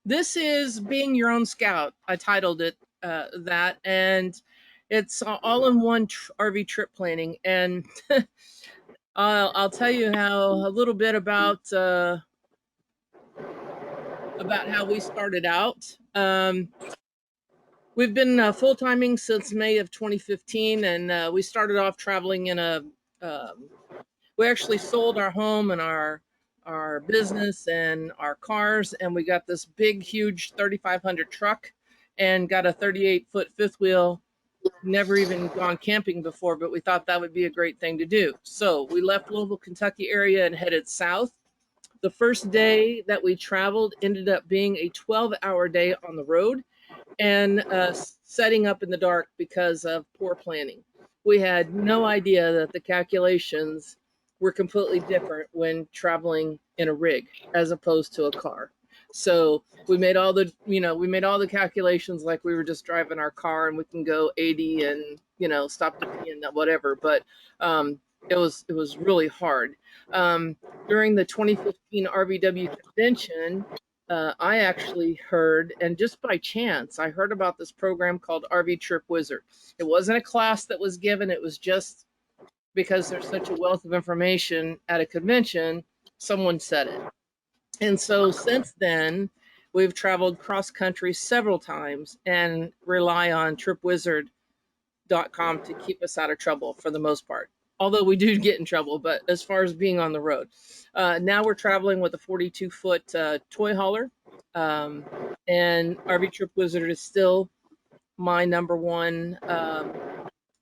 This is Being Your Own Scout. I titled it that, and it's all in one RV trip planning. And I'll tell you how a little bit about how we started out. We've been full timing since May of 2015, and we started off traveling in a. Um, we actually sold our home and our business and our cars, and we got this big, huge 3,500 truck, and got a 38-foot fifth wheel. Never even gone camping before, but we thought that would be a great thing to do. So we left Louisville, Kentucky area and headed south. The first day that we traveled ended up being a 12-hour day on the road, and setting up in the dark because of poor planning. We had no idea that the calculations were completely different when traveling in a rig as opposed to a car. So we made all the calculations like we were just driving our car and we can go 80 and stop to pee and whatever. But it was really hard. During the 2015 RVW convention, I actually heard, and just by chance, I heard about this program called RV Trip Wizard. It wasn't a class that was given, it was just because there's such a wealth of information at a convention, someone said it. And so since then, we've traveled cross country several times and rely on tripwizard.com to keep us out of trouble for the most part. Although we do get in trouble, but as far as being on the road, now we're traveling with a 42-foot toy hauler, um, and RV Trip Wizard is still my number one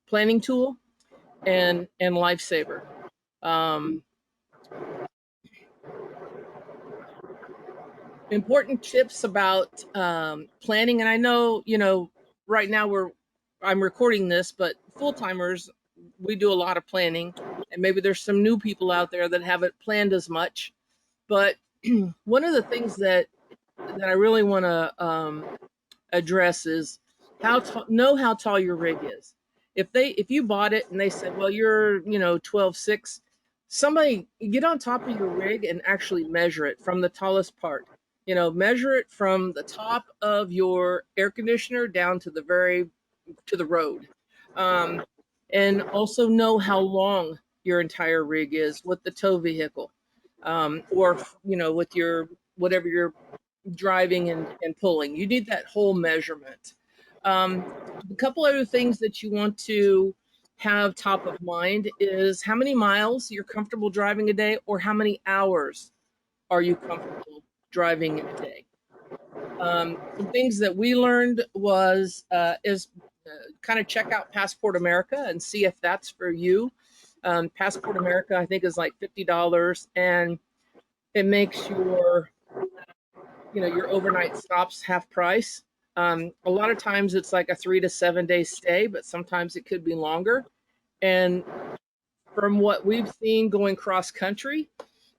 planning tool and lifesaver. Um, Important tips about planning, and I know right now I'm recording this, but full timers, we do a lot of planning, and maybe there's some new people out there that haven't planned as much. But one of the things that I really want to address is know how tall your rig is. If you bought it and they said, well, you're 12'6", somebody get on top of your rig and actually measure it from the tallest part. Measure it from the top of your air conditioner down to the road. Um, and also know how long your entire rig is with the tow vehicle, or with your whatever you're driving and pulling. You need that whole measurement. Um, a couple other things that you want to have top of mind is how many miles you're comfortable driving a day, or how many hours are you comfortable driving in a day. Some things that we learned is kind of check out Passport America and see if that's for you. Passport America, I think, is like $50, and it makes your overnight stops half price. A lot of times it's like a 3 to 7 day stay, but sometimes it could be longer. And from what we've seen going cross country,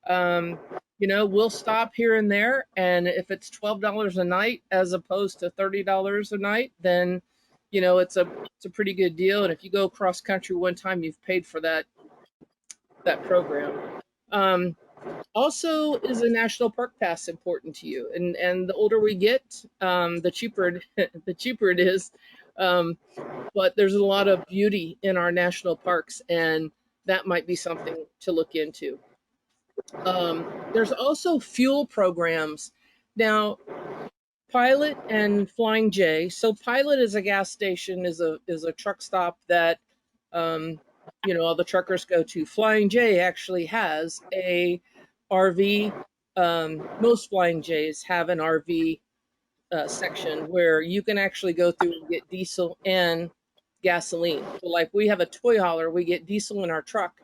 um, we'll stop here and there. And if it's $12 a night as opposed to $30 a night, then it's a pretty good deal. And if you go cross country one time, you've paid for that program. Um, Also, is a national park pass important to you? And the older we get, the cheaper the cheaper it is. Um, but there's a lot of beauty in our national parks, and that might be something to look into. There's also fuel programs. Now, Pilot and Flying J. So Pilot is a gas station, is a truck stop that um, all the truckers go to. Flying J actually has a RV. Most Flying J's have an RV section where you can actually go through and get diesel and gasoline. So like we have a toy hauler, we get diesel in our truck,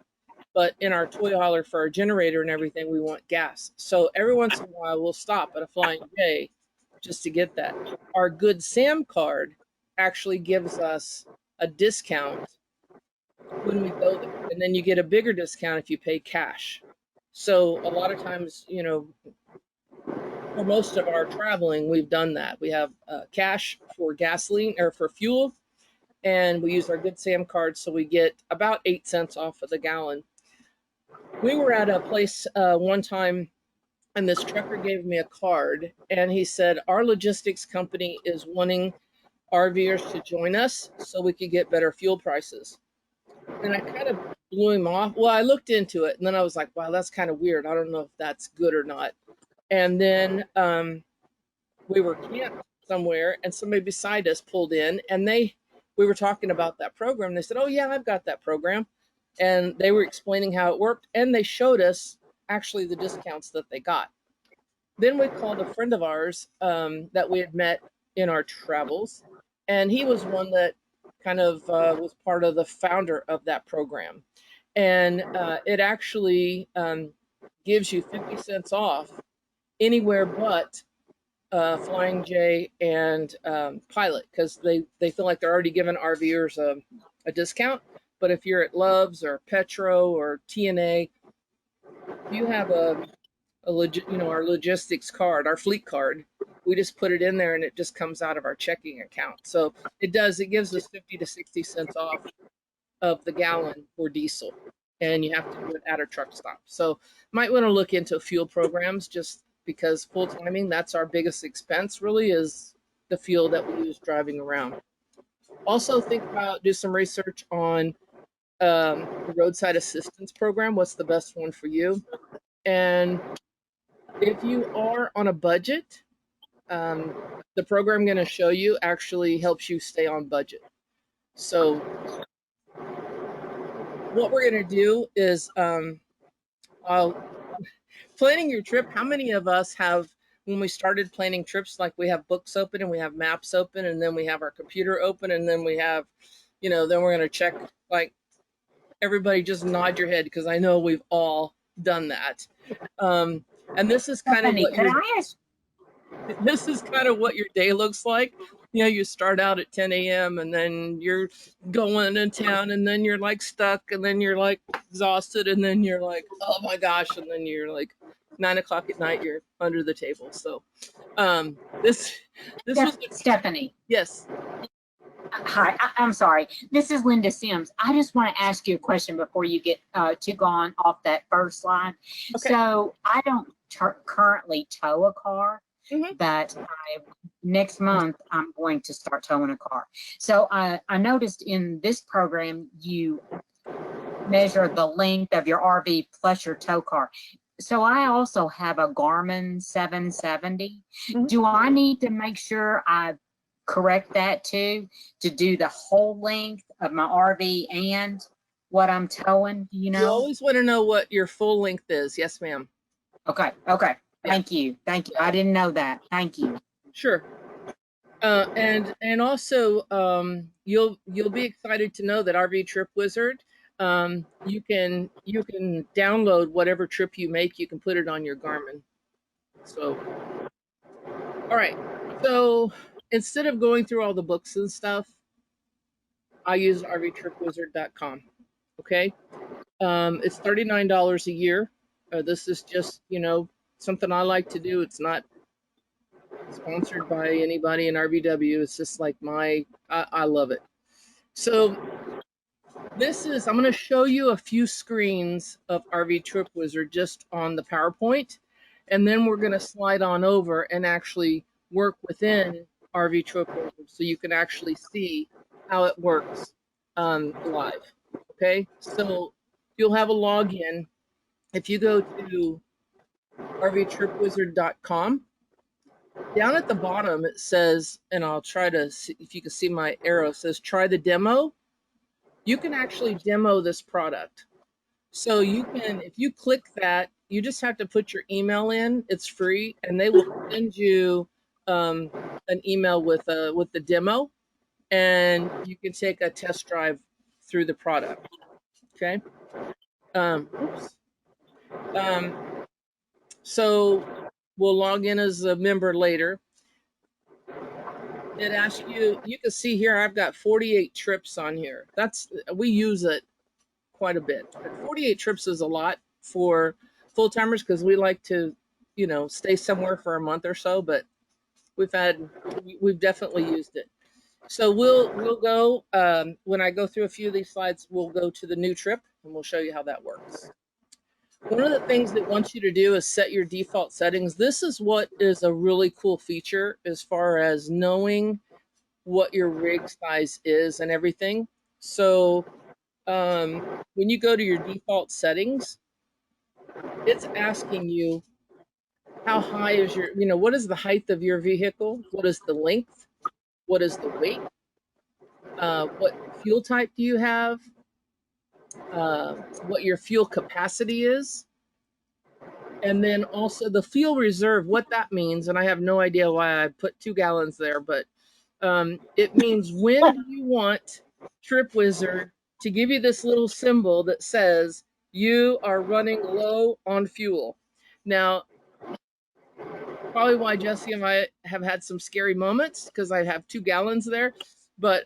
but in our toy hauler for our generator and everything, we want gas. So every once in a while, we'll stop at a Flying J just to get that. Our Good Sam card actually gives us a discount when we go there, and then you get a bigger discount if you pay cash. So a lot of times, for most of our traveling, we've done that. We have cash for gasoline or for fuel, and we use our Good Sam card, so we get about 8 cents off of the gallon. We were at a place one time and this trucker gave me a card, and he said, our logistics company is wanting RVers to join us so we could get better fuel prices. And I kind of blew him off. Well, I looked into it, and then I was like, wow, that's kind of weird. I don't know if that's good or not. And then we were camped somewhere, and somebody beside us pulled in, and we were talking about that program. They said, oh yeah, I've got that program. And they were explaining how it worked, and they showed us actually the discounts that they got. Then we called a friend of ours that we had met in our travels, and he was one that kind of was part of the founder of that program. And it actually gives you 50 cents off anywhere but Flying J and Pilot, because they feel like they're already giving RVers a discount. But if you're at Love's or Petro or TNA, you have our logistics card, our fleet card. We just put it in there, and it just comes out of our checking account. So it gives us 50 to 60 cents off of the gallon for diesel, and you have to do it at a truck stop. So might want to look into fuel programs, just because full timing, that's our biggest expense really, is the fuel that we use driving around. Also do some research on the roadside assistance program. What's the best one for you? And if you are on a budget, um, the program I'm going to show you actually helps you stay on budget. So what we're going to do is planning your trip. How many of us have, when we started planning trips, like we have books open and we have maps open, and then we have our computer open, and then we have, then we're going to check, like, everybody just nod your head, because I know we've all done that. And this is kind of what this is kind of what your day looks like. You start out at 10 a.m. and then you're going in town, and then you're like stuck, and then you're like exhausted, and then you're like, oh my gosh, and then you're like 9 o'clock at night, you're under the table. So this was Stephanie. Yes. Hi, I'm sorry. This is Linda Sims. I just want to ask you a question before you get to go on off that first slide. Okay. So I don't currently tow a car, but next month I'm going to start towing a car. So I noticed in this program you measure the length of your RV plus your tow car. So I also have a Garmin 770. Do I need to make sure I correct that too, to do the whole length of my RV and what I'm towing? You always want to know what your full length is. Yes, ma'am. Okay. Thank you. I didn't know that. Thank you. Sure. And also, you'll be excited to know that RV Trip Wizard, you can download whatever trip you make. You can put it on your Garmin. So, all right. So instead of going through all the books and stuff, I use RVTripWizard.com. Okay. It's $39 a year. This is just, something I like to do. It's not sponsored by anybody in RVW. It's just like I love it. So I'm going to show you a few screens of RV Trip Wizard just on the PowerPoint, and then we're going to slide on over and actually work within RV Trip Wizard so you can actually see how it works live. Okay, so you'll have a login. If you go to RVTripWizard.com, down at the bottom it says, and I'll try to see if you can see my arrow, it says try the demo. You can actually demo this product. So you can, if you click that, you just have to put your email in. It's free, and they will send you an email with the demo, and you can take a test drive through the product. Okay. So we'll log in as a member later. It asks you can see here, I've got 48 trips on here. We use it quite a bit. But 48 trips is a lot for full-timers, because we like to, stay somewhere for a month or so, but we've definitely used it. So we'll go, when I go through a few of these slides, we'll go to the new trip, and we'll show you how that works. One of the things it wants you to do is set your default settings. This is what is a really cool feature as far as knowing what your rig size is and everything. So when you go to your default settings, it's asking you how high is your, what is the height of your vehicle? What is the length? What is the weight? What fuel type do you have? What your fuel capacity is? And then also the fuel reserve, what that means. And I have no idea why I put 2 gallons there, but it means when do you want Trip Wizard to give you this little symbol that says you are running low on fuel. Now, probably why Jesse and I have had some scary moments because I have 2 gallons there, but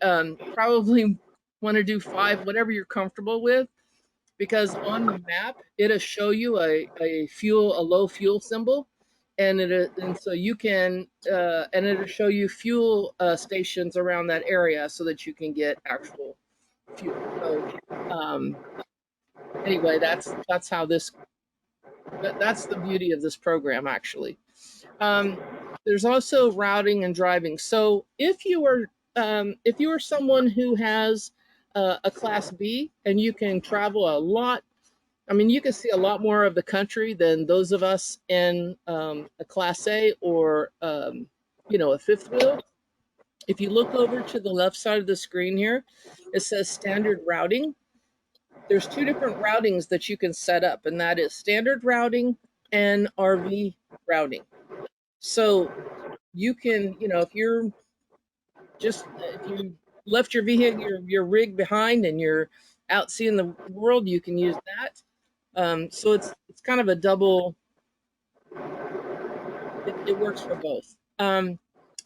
probably want to do 5, whatever you're comfortable with, because on the map it'll show you a low fuel symbol, and so you can and it'll show you fuel stations around that area so that you can get actual fuel. So anyway, that's the beauty of this program actually. Um, there's also routing and driving. So if you are someone who has a class B and you can travel a lot, I mean, you can see a lot more of the country than those of us in a class A or a fifth wheel. If you look over to the left side of the screen here, it says standard routing. There's 2 different routings that you can set up, and that is standard routing and RV routing. So you can, if you left your vehicle, your rig behind, and you're out seeing the world, you can use that. So it's kind of a double. It works for both.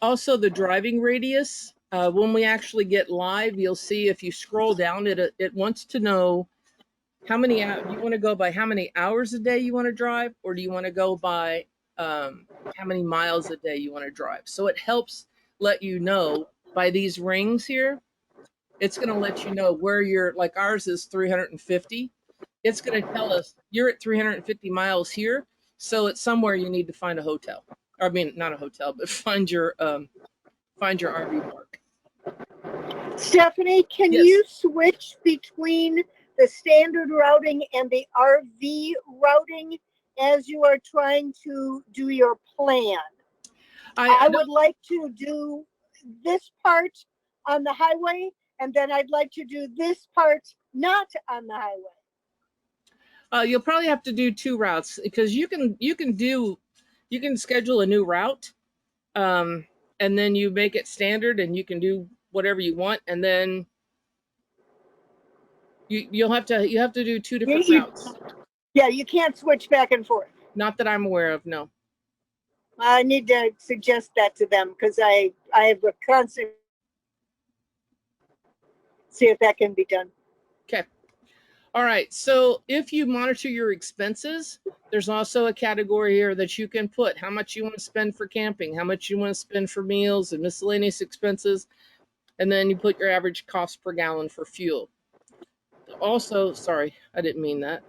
Also, the driving radius. When we actually get live, you'll see if you scroll down, it wants to know how many. Do you want to go by how many hours a day you want to drive, or do you want to go by how many miles a day you want to drive? So it helps let you know by these rings here. It's going to let you know where you're. Like ours is 350. It's going to tell us you're at 350 miles here, so it's somewhere you need to find a hotel. I mean, not a hotel, but find your RV park. Stephanie, can Yes. you switch between the standard routing and the RV routing as you are trying to do your plan? I would like to do this part on the highway, and then I'd like to do this part not on the highway. You'll probably have to do 2 routes because you can schedule a new route, and then you make it standard, and you can do whatever you want, and then you have to do 2 different routes. Yeah, you can't switch back and forth. Not that I'm aware of, no. I need to suggest that to them because I have a constant. See if that can be done. Okay. All right. So if you monitor your expenses, there's also a category here that you can put how much you want to spend for camping, how much you want to spend for meals and miscellaneous expenses, and then you put your average cost per gallon for fuel. Also, sorry, I didn't mean that.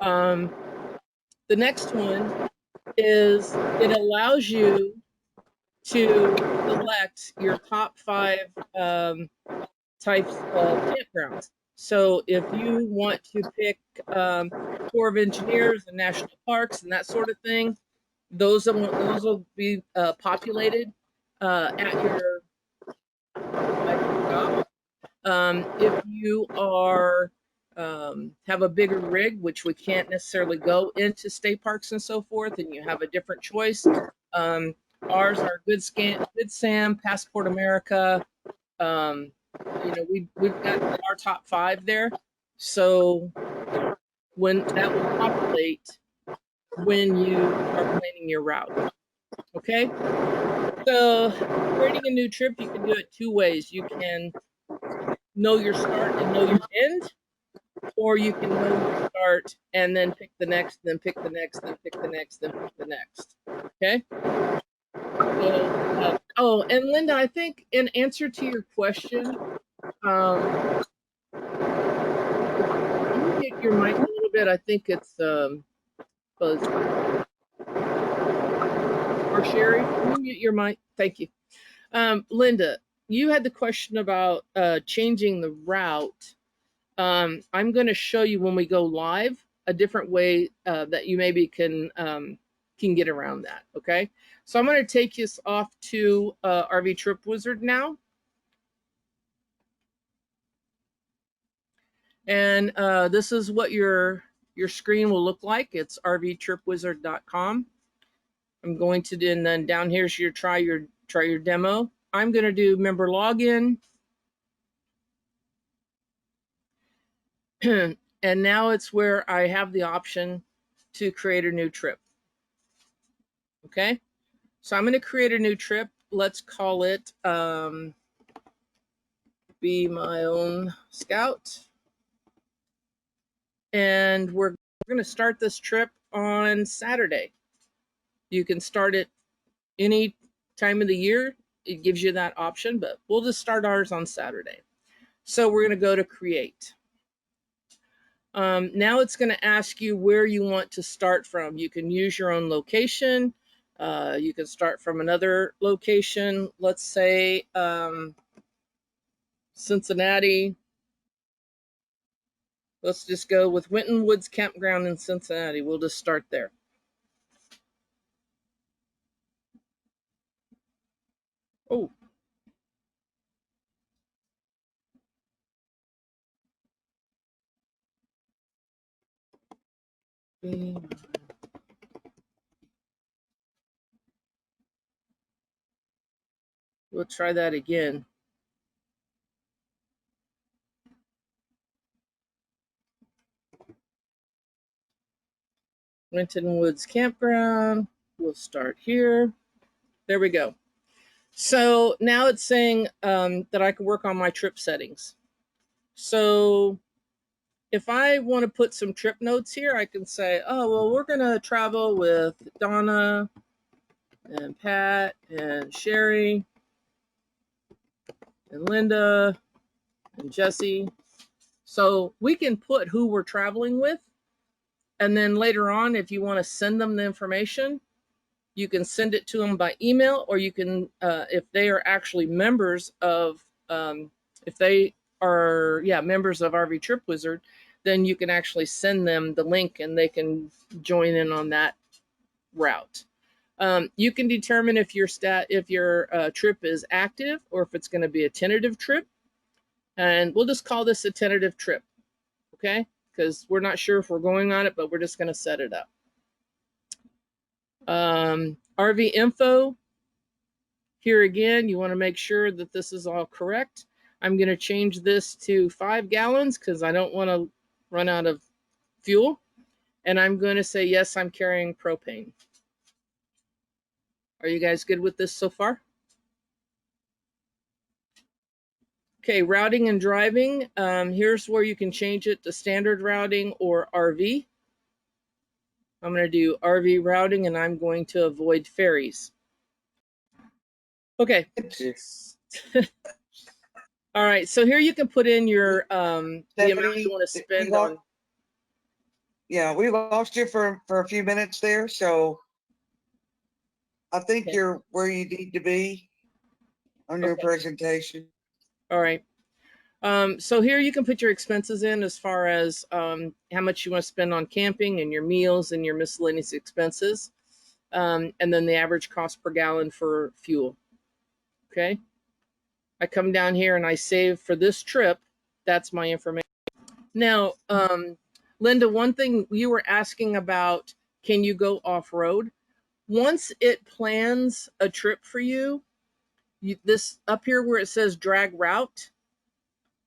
The next one is it allows you to select your top 5 types of campgrounds. So if you want to pick Corps of Engineers and national parks and that sort of thing, those will be populated at your stop. If you are have a bigger rig, which we can't necessarily go into state parks and so forth, and you have a different choice. Ours are Good Sam, Passport America. We've got our top 5 there. So when that will populate when you are planning your route. Okay. So creating a new trip, you can do it 2 ways. You can know your start and know your end, or you can know your start and then pick the next, then pick the next, then pick the next, then pick the next. Okay. So, and Linda, I think in answer to your question, can you get your mic a little little bit. I think it's Buzz or Sherry. Can you mute your mic? Thank you. Linda, you had the question about changing the route. I'm going to show you when we go live a different way that you maybe can get around that. Okay, so I'm going to take us off to RV Trip Wizard now. And this is what your screen will look like. It's rvtripwizard.com. I'm going to do, and then down here's your try your demo. I'm going to do member login. And now it's where I have the option to create a new trip. Okay, so I'm going to create a new trip. Let's call it Be My Own Scout. And we're going to start this trip on Saturday. You can start it any time of the year. It gives you that option, but we'll just start ours on Saturday. So we're going to go to create. Now it's going to ask you where you want to start from. You can use your own location. You can start from another location. Let's say Cincinnati. Let's just go with Winton Woods Campground in Cincinnati. We'll just start there. Oh. We'll try that again. Winton Woods Campground. We'll start here. There we go. So now it's saying that I can work on my trip settings. So if I want to put some trip notes here, I can say, oh, well, we're going to travel with Donna and Pat and Sherry and Linda and Jesse. So we can put who we're traveling with. And then later on, if you want to send them the information, you can send it to them by email, or you can, if they are actually members of, if they are, members of RV Trip Wizard, then you can actually send them the link and they can join in on that route. You can determine if your trip is active or if it's going to be a tentative trip. And we'll just call this a tentative trip, okay? Because we're not sure if we're going on it, but we're just going to set it up. RV info. Here again, you want to make sure that this is all correct. I'm going to change this to 5 gallons because I don't want to run out of fuel. And I'm going to say, yes, I'm carrying propane. Are you guys good with this so far? Okay, routing and driving. Here's where you can change it to standard routing or RV. I'm going to do RV routing and I'm going to avoid ferries. Okay. All right, so here you can put in your the amount you want to spend on. Yeah, we lost you for a few minutes there, so I think you're where you need to be on your presentation. All right. So here you can put your expenses in as far as how much you want to spend on camping and your meals and your miscellaneous expenses, and then the average cost per gallon for fuel. Okay. I come down here and I save for this trip. That's my information. Now, Linda, one thing you were asking about, can you go off-road? Once it plans a trip for you, this up here where it says drag route,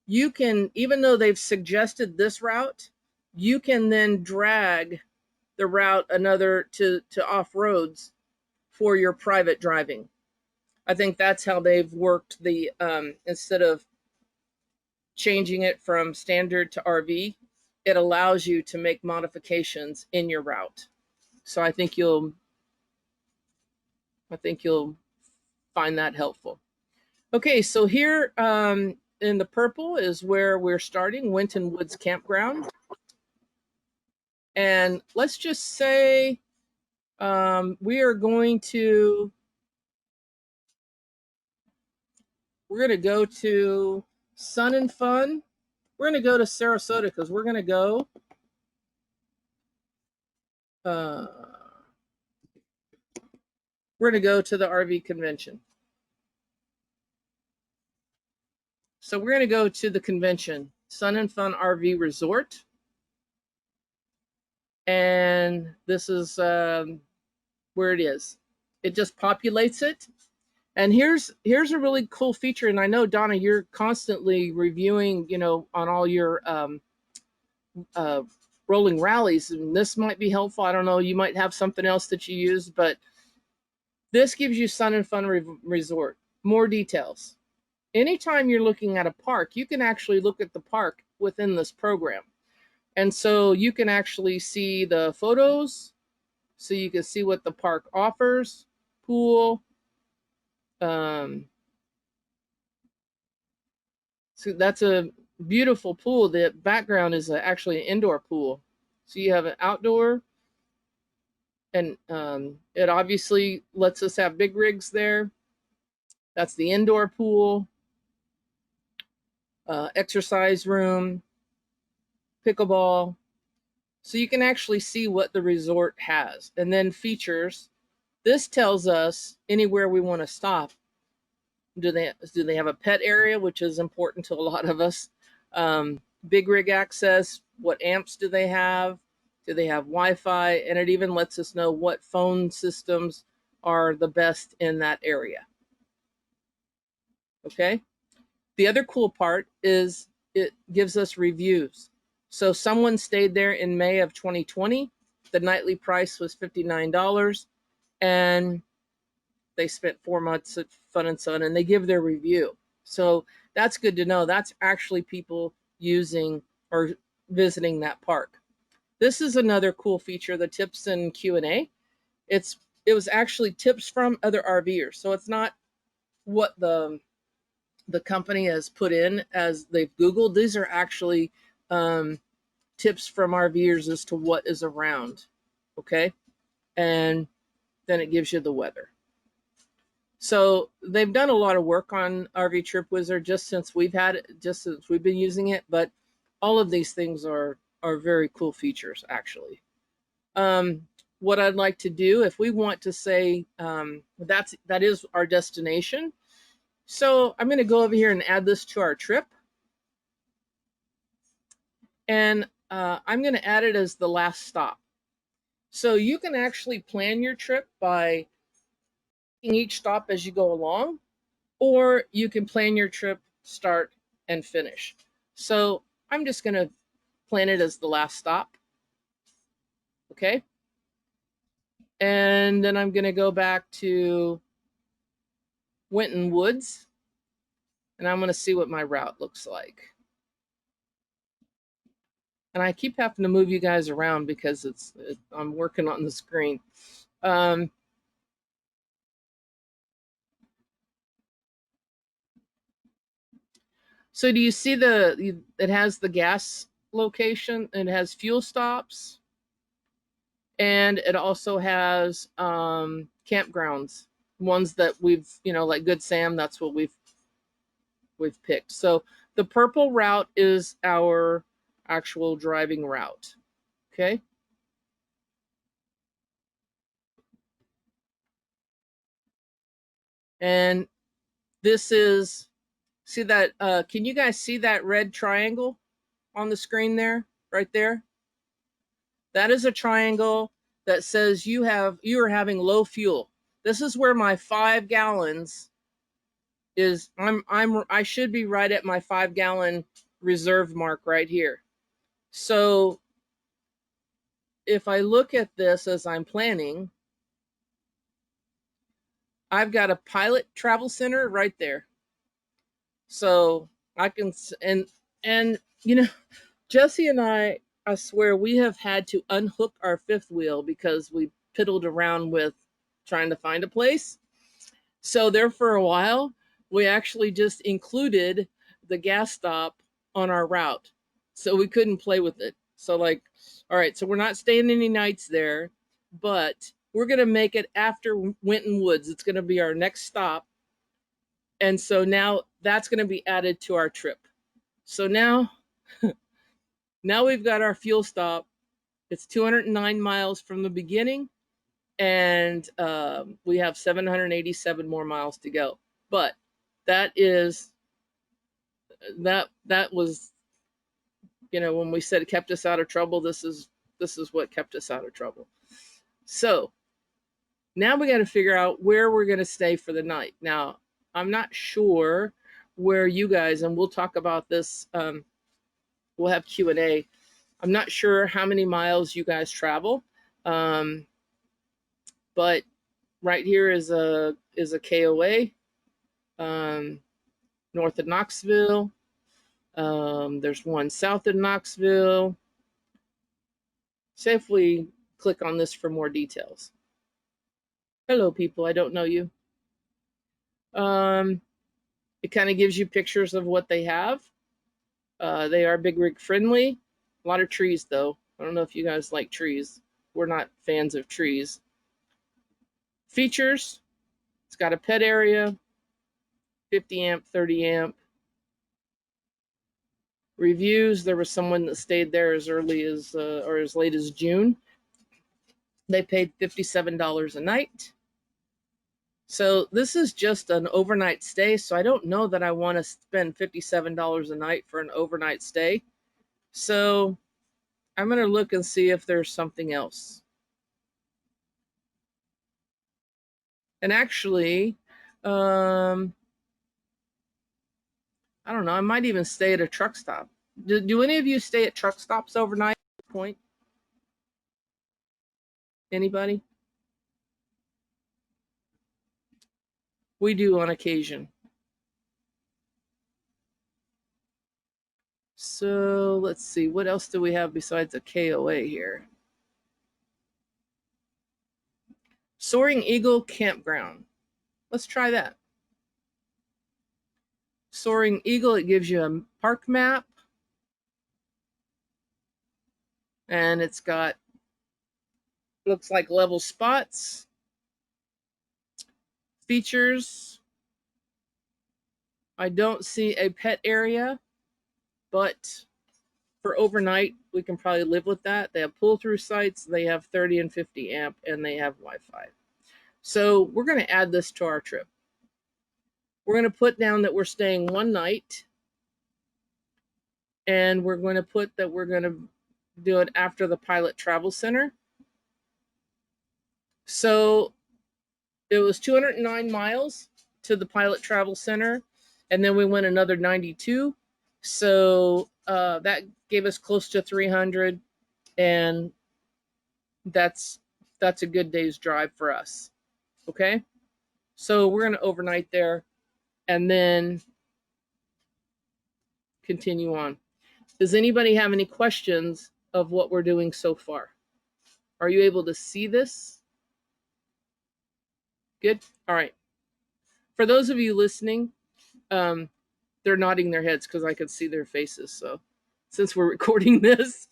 you can, even though they've suggested this route, you can then drag the route another to off roads for your private driving. I think that's how they've worked the instead of changing it from standard to RV, it allows you to make modifications in your route. So I think you'll find that helpful. Okay, so here in the purple is where we're starting, Winton Woods Campground. And let's just say we're going to go to Sun and Fun. We're going to go to Sarasota because we're going to go to the RV convention. So we're going to go to the convention, Sun and Fun RV Resort. And this is where it is. It just populates it. And here's a really cool feature. And I know, Donna, you're constantly reviewing, on all your rolling rallies. And this might be helpful. I don't know. You might have something else that you use, but this gives you Sun and Fun Resort. More details. Anytime you're looking at a park, you can actually look at the park within this program. And so you can actually see the photos, so you can see what the park offers, pool. So that's a beautiful pool. The background is actually an indoor pool. So you have an outdoor, and it obviously lets us have big rigs there. That's the indoor pool, exercise room, pickleball. So you can actually see what the resort has. And then features. This tells us anywhere we want to stop. Do they have a pet area, which is important to a lot of us? Big rig access. What amps do they have? Do they have Wi-Fi? And it even lets us know what phone systems are the best in that area. Okay. The other cool part is it gives us reviews. So someone stayed there in May of 2020. The nightly price was $59, and they spent 4 months at Fun and Sun, and they give their review. So that's good to know. That's actually people using or visiting that park. This is another cool feature, the tips and Q&A. It was actually tips from other RVers. So it's not what the company has put in as they've Googled. These are actually tips from RVers as to what is around. Okay. And then it gives you the weather. So they've done a lot of work on RV Trip Wizard just since we've been using it. But all of these things are very cool features, actually. What I'd like to do, if we want to say that is our destination. So I'm going to go over here and add this to our trip. And I'm going to add it as the last stop. So you can actually plan your trip by each stop as you go along, or you can plan your trip start and finish. So I'm just going to plan it as the last stop. Okay. And then I'm going to go back to Winton Woods, and I'm going to see what my route looks like. And I keep having to move you guys around because I'm working on the screen. So do you see it has the gas location, and it has fuel stops, and it also has campgrounds, ones that we've, like Good Sam, that's what we've picked. So the purple route is our actual driving route. Okay. And this is, see that, can you guys see that red triangle on the screen there, right there? That is a triangle that says you are having low fuel. This is where my 5 gallons is. I should be right at my 5-gallon reserve mark right here. So if I look at this as I'm planning, I've got a Pilot Travel Center right there. So I can, and Jesse and I swear we have had to unhook our fifth wheel because we piddled around with trying to find a place. So there for a while, we actually just included the gas stop on our route. So we couldn't play with it. So like, all right, so we're not staying any nights there, but we're going to make it after Winton Woods. It's going to be our next stop. And so now that's going to be added to our trip. So now, now we've got our fuel stop. It's 209 miles from the beginning, and we have 787 more miles to go. But that was, you know, when we said it kept us out of trouble, this is what kept us out of trouble. So now we got to figure out where we're going to stay for the night. Now, I'm not sure where you guys, and we'll talk about this. We'll have Q&A. I'm not sure how many miles you guys travel, but right here is a KOA north of Knoxville. There's one south of Knoxville. Say if we click on this for more details. Hello, people. I don't know you. It kind of gives you pictures of what they have. They are big rig friendly. A lot of trees, though. I don't know if you guys like trees. We're not fans of trees. Features. It's got a pet area, 50 amp, 30 amp. Reviews. There was someone that stayed there as early as or as late as June. They paid $57 a night. So this is just an overnight stay. So I don't know that I want to spend $57 a night for an overnight stay. So I'm going to look and see if there's something else. And actually, I don't know, I might even stay at a truck stop. Do any of you stay at truck stops overnight at this point? Anybody? We do on occasion. So let's see, what else do we have besides a KOA here? Soaring Eagle Campground. Let's try that. Soaring Eagle, it gives you a park map. And it's got, looks like level spots. Features. I don't see a pet area, but for overnight, we can probably live with that. They have pull-through sites, they have 30 and 50 amp, and they have Wi-Fi. So we're going to add this to our trip. We're going to put down that we're staying one night, and we're going to put that we're going to do it after the Pilot Travel Center. So it was 209 miles to the Pilot Travel Center, and then we went another 92. So that gave us close to 300, and that's a good day's drive for us. Okay, so we're going to overnight there and then continue on. Does anybody have any questions of what we're doing so far? Are you able to see this? Good. All right. For those of you listening, they're nodding their heads because I can see their faces. So since we're recording this,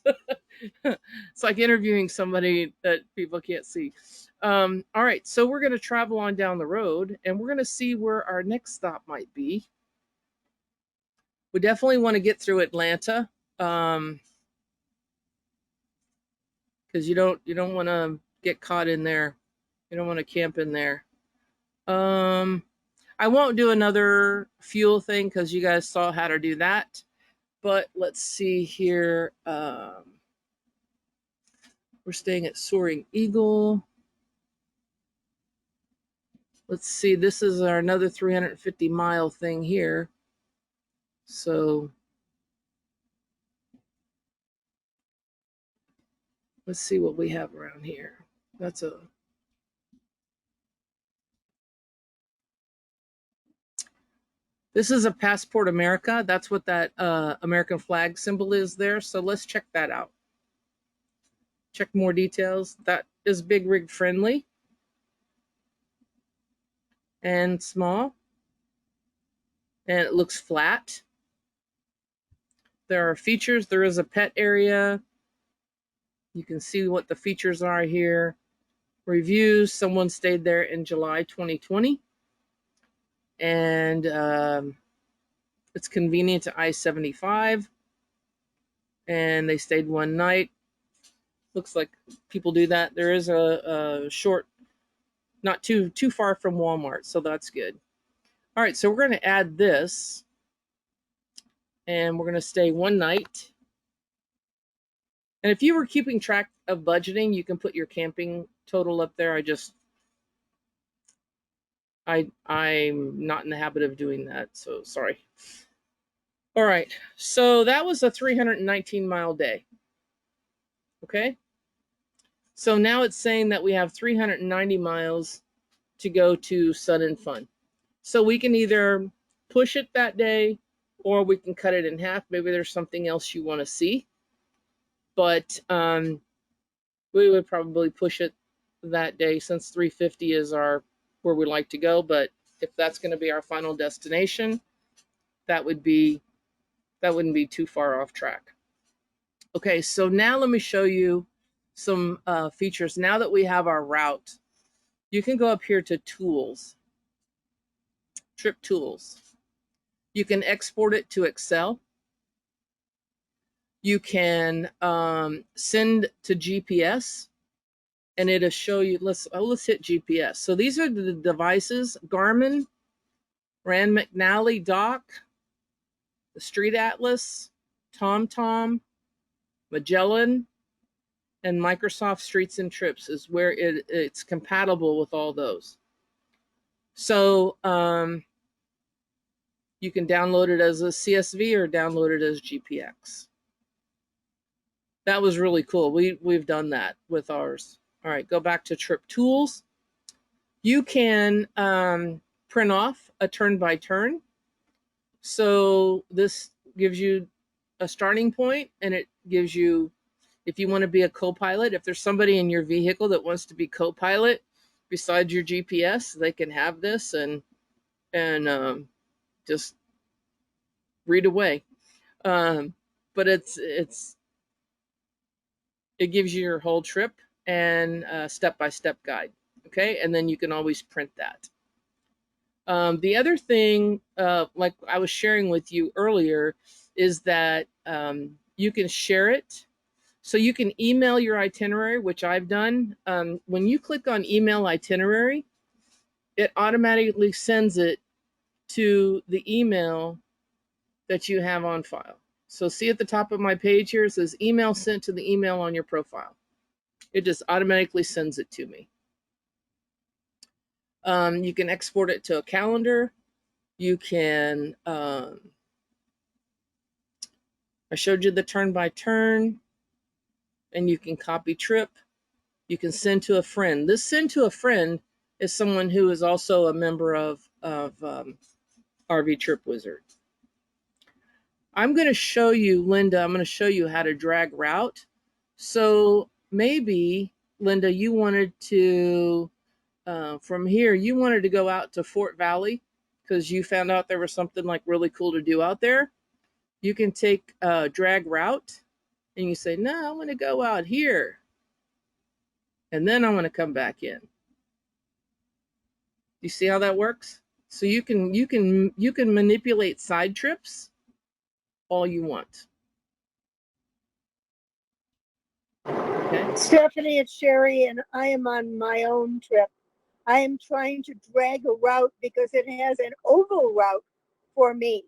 it's like interviewing somebody that people can't see. All right, so we're going to travel on down the road, and we're going to see where our next stop might be. We definitely want to get through Atlanta, because you don't want to get caught in there. You don't want to camp in there. I won't do another fuel thing because you guys saw how to do that. But let's see here. We're staying at Soaring Eagle. Let's see. This is our another 350 mile thing here. So let's see what we have around here. This is a Passport America. That's what that American flag symbol is there. So let's check that out. Check more details. That is big rig friendly and small. And it looks flat. There are features. There is a pet area. You can see what the features are here. Reviews, someone stayed there in July 2020. And it's convenient to I-75. And they stayed one night. Looks like people do that. There is a short, not too far from Walmart, so that's good. All right, so we're going to add this. And we're going to stay one night. And if you were keeping track of budgeting, you can put your camping total up there. I'm not in the habit of doing that, so sorry. All right, so that was a 319-mile day. Okay, so now it's saying that we have 390 miles to go to Sun and Fun. So we can either push it that day, or we can cut it in half. Maybe there's something else you want to see. But we would probably push it that day, since 350 is where we like to go. But if that's going to be our final destination, that wouldn't be too far off track. Okay, so now let me show you some features. Now that we have our route, you can go up here to Tools, Trip Tools. You can export it to Excel. You can send to GPS, and it'll show you. Let's hit GPS. So these are the devices: Garmin, Rand McNally Dock, the Street Atlas, TomTom, Magellan, and Microsoft Streets and Trips is where it's compatible with all those. So you can download it as a CSV or download it as GPX. That was really cool. We've done that with ours. All right, go back to Trip Tools. You can print off a turn-by-turn. So this gives you a starting point, and it gives you, if you want to be a co-pilot, if there's somebody in your vehicle that wants to be co-pilot besides your GPS, they can have this and just read away. But it gives you your whole trip and a step-by-step guide. Okay, and then you can always print that. The other thing, like I was sharing with you earlier, is that you can share it. So you can email your itinerary, which I've done. When you click on email itinerary, it automatically sends it to the email that you have on file. So see at the top of my page here, it says email sent to the email on your profile. It just automatically sends it to me. You can export it to a calendar. You can, I showed you the turn-by-turn, and you can copy trip. You can send to a friend. This send to a friend is someone who is also a member of RV Trip Wizard. I'm going to show you, Linda, I'm going to show you how to drag route. So maybe, Linda, you wanted to, from here, you wanted to go out to Fort Valley because you found out there was something like really cool to do out there. You can take drag route, and you say, no, I want to go out here. And then I want to come back in. You see how that works? So you can manipulate side trips all you want. Okay. Stephanie, it's Sherry, and I am on my own trip. I am trying to drag a route because it has an oval route for me.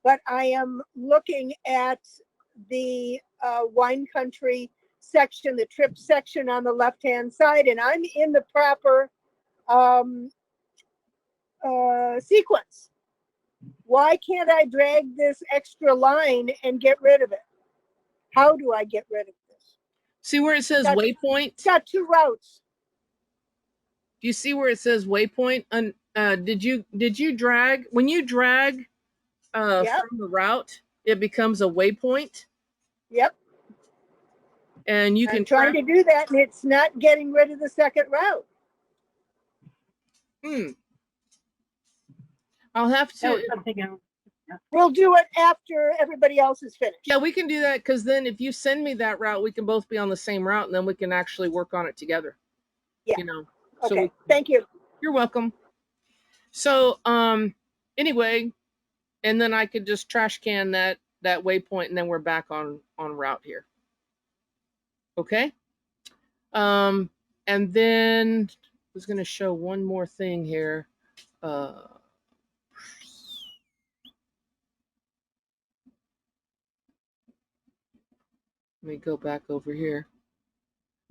But I am looking at the wine country section, the trip section on the left-hand side, and I'm in the proper sequence. Why can't I drag this extra line and get rid of it? How do I get rid of this? See where it says waypoint? It's got two routes. Do you see where it says waypoint? Did you drag, when you drag Yep. from the route, it becomes a waypoint? Yep. And you can I'm trying to do that, and it's not getting rid of the second route. I'll have to. Something else. We'll do it after everybody else is finished. Yeah, we can do that, because then if you send me that route, we can both be on the same route, and then we can actually work on it together. Yeah. You know. Okay. Thank you. You're welcome. So anyway, and then I could just trash can that waypoint, and then we're back on route here. Okay. And then I was going to show one more thing here. Let me go back over here.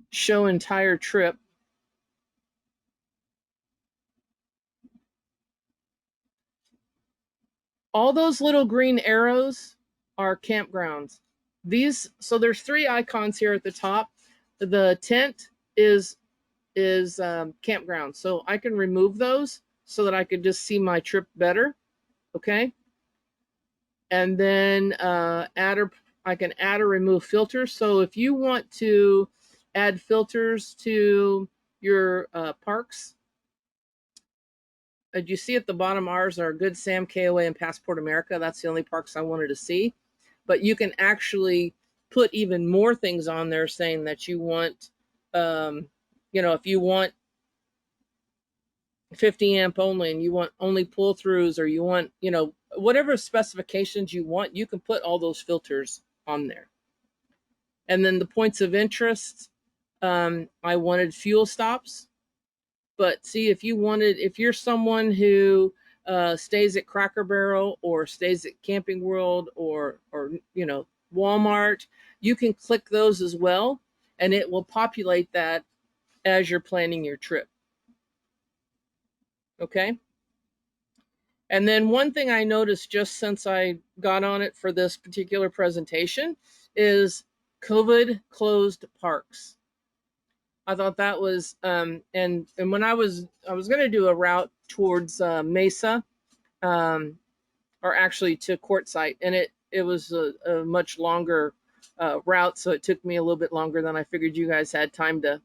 Show entire trip. All those little green arrows are campgrounds. So there's 3 icons here at the top. The tent is campground. So I can remove those so that I could just see my trip better. Okay. And then I can add or remove filters. So if you want to add filters to your parks, as you see at the bottom, ours are Good Sam, KOA, and Passport America. That's the only parks I wanted to see. But you can actually put even more things on there saying that you want, if you want 50 amp only, and you want only pull throughs, or you want, whatever specifications you want, you can put all those filters on there. And then the points of interest, I wanted fuel stops. But see, if you're someone who stays at Cracker Barrel or stays at Camping World or Walmart, you can click those as well, and it will populate that as you're planning your trip. Okay. And then one thing I noticed just since I got on it for this particular presentation is COVID closed parks. I thought that was, and when I was going to do a route towards Mesa, or actually to Quartzsite, and it was a much longer route, so it took me a little bit longer than I figured you guys had time to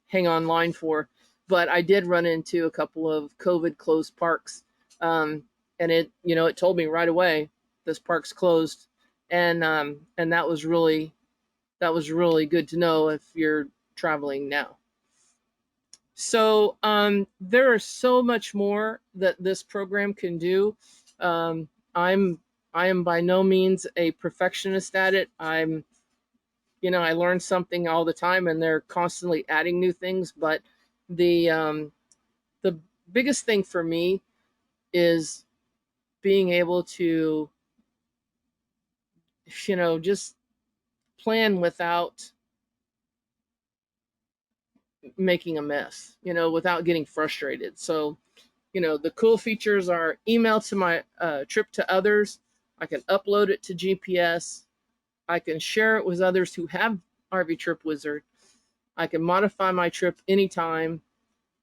hang online for. But I did run into a couple of COVID closed parks, and it told me right away this park's closed, and that was really good to know if you're traveling now. So there is so much more that this program can do. I am by no means a perfectionist at it. I learn something all the time, and they're constantly adding new things. But the biggest thing for me is being able to, just plan without making a mess, without getting frustrated. So, the cool features are email to my trip to others. I can upload it to GPS. I can share it with others who have RV Trip Wizard. I can modify my trip anytime.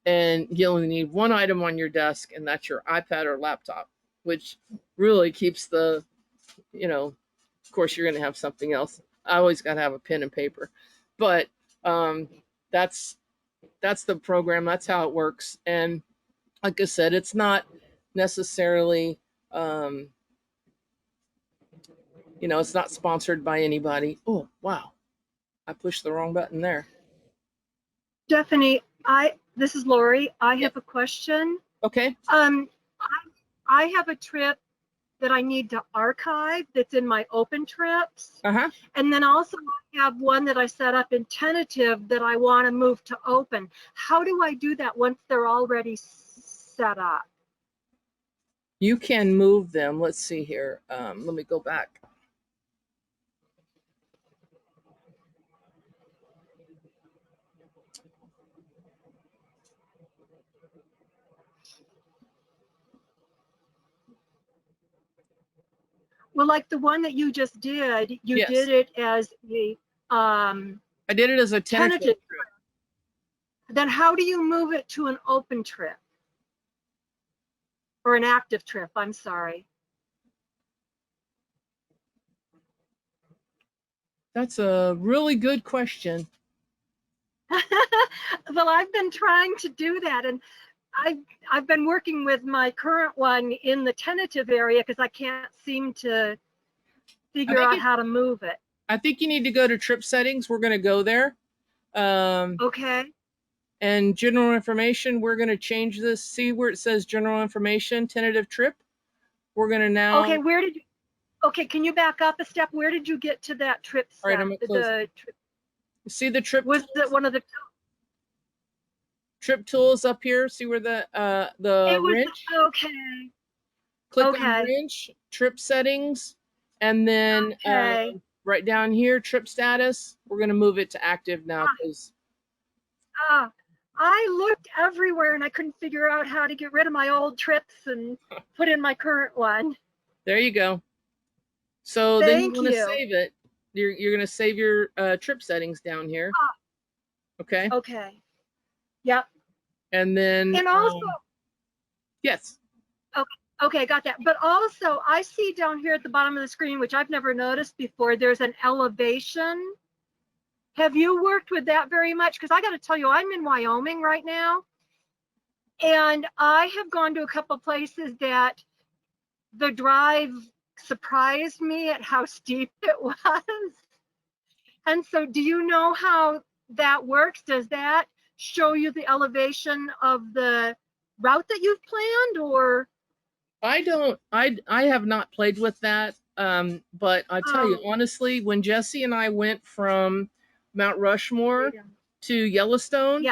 And you only need one item on your desk, and that's your iPad or laptop, which really keeps of course, you're going to have something else. I always got to have a pen and paper. But that's the program. That's how it works. And like I said, it's not necessarily, it's not sponsored by anybody. Oh, wow. I pushed the wrong button there. Stephanie, this is Lori. I have a question. Okay. I have a trip that I need to archive that's in my open trips. Uh-huh. And then also I have one that I set up in tentative that I want to move to open. How do I do that once they're already set up? You can move them. Let's see here. Let me go back. Well, like the one that you just did, you Yes. did it as a I did it as a tentative trip. Then how do you move it to an open trip? Or an active trip, I'm sorry. That's a really good question. Well, I've been trying to do that, and I've been working with my current one in the tentative area because I can't seem to figure out how to move it. I think you need to go to trip settings. We're going to go there. Okay. And general information, we're going to change this. See where it says general information, tentative trip. We're going to now. Okay, okay, can you back up a step? Where did you get to that trip All right, step? I'm going to close. See the trip. Was it one of the trip tools up here? See where the wrench? Okay. Click on wrench, trip settings, and then right down here, trip status. We're going to move it to active now because. I looked everywhere and I couldn't figure out how to get rid of my old trips and put in my current one. There you go. So then you want to save it. You're going to save your trip settings down here. Okay. Okay. Yep. And then. And also. Yes. Okay, got that. But also, I see down here at the bottom of the screen, which I've never noticed before, there's an elevation. Have you worked with that very much? Because I got to tell you, I'm in Wyoming right now, and I have gone to a couple places that the drive surprised me at how steep it was. And so do you know how that works? Does that show you the elevation of the route that you've planned, or? I have not played with that. But I tell you, honestly, when Jesse and I went from Mount Rushmore to Yellowstone,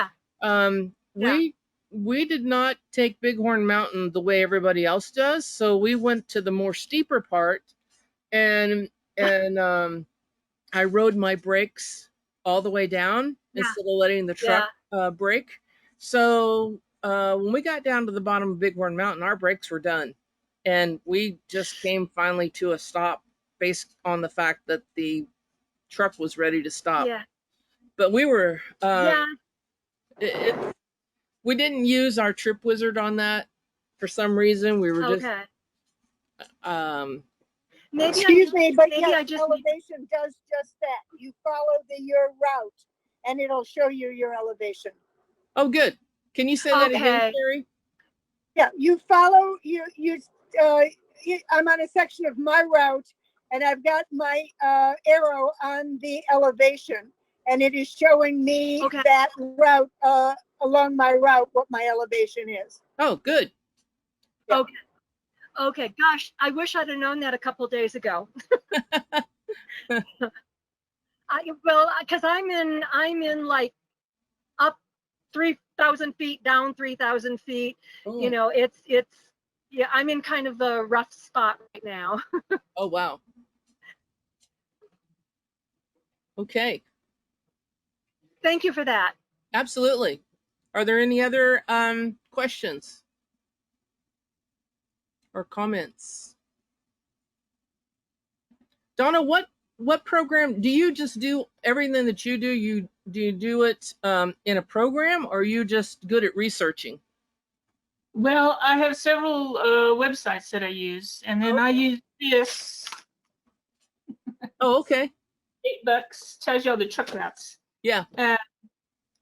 we did not take Bighorn Mountain the way everybody else does. So we went to the more steeper part, and I rode my brakes all the way down instead of letting the truck brake. So when we got down to the bottom of Bighorn Mountain, our brakes were done, and we just came finally to a stop based on the fact that the truck was ready to stop. Yeah. But we were we didn't use our trip wizard on that for some reason. We were just excuse me, but yes, elevation does just that. You follow your route and it'll show you your elevation. Oh, good. Can you say that again, Carrie? Yeah, you follow I'm on a section of my route and I've got my arrow on the elevation, and it is showing me that route along my route what my elevation is. Oh, good. Yeah. Okay. Gosh, I wish I'd have known that a couple days ago. Because I'm in like up 3,000 feet, down 3,000 feet. Oh. You know, it's I'm in kind of a rough spot right now. Oh, wow. Okay. Thank you for that. Absolutely. Are there any other questions or comments? Donna, what program do you just do? Everything that you do, do you do it in a program, or are you just good at researching? Well, I have several websites that I use, and then I use this. Oh, okay. $8 tells you all the truck routes. Yeah. So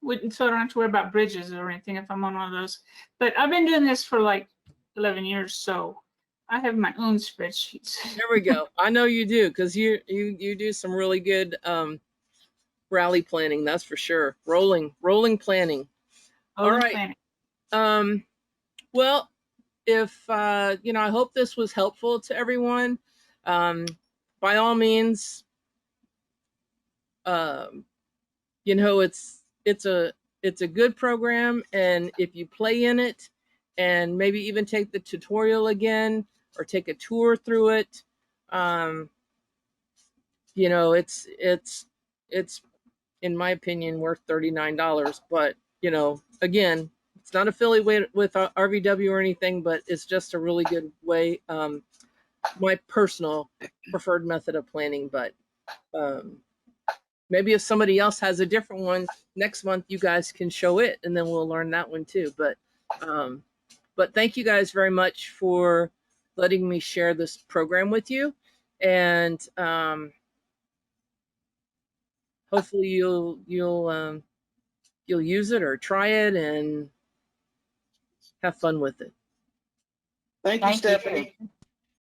I don't have to worry about bridges or anything if I'm on one of those. But I've been doing this for like 11 years, so I have my own spreadsheets. There we go. I know you do, because you do some really good rally planning. That's for sure. Rolling planning. All right. Planning. Well, if I hope this was helpful to everyone. By all means, it's a good program, and if you play in it and maybe even take the tutorial again or take a tour through it, it's in my opinion worth $39. But again, it's not affiliated with RVW or anything, but it's just a really good way. My personal preferred method of planning, but maybe if somebody else has a different one next month, you guys can show it, and then we'll learn that one too. But thank you guys very much for letting me share this program with you, and hopefully you'll use it or try it and Have fun with it. Thank you, Thank you. Stephanie.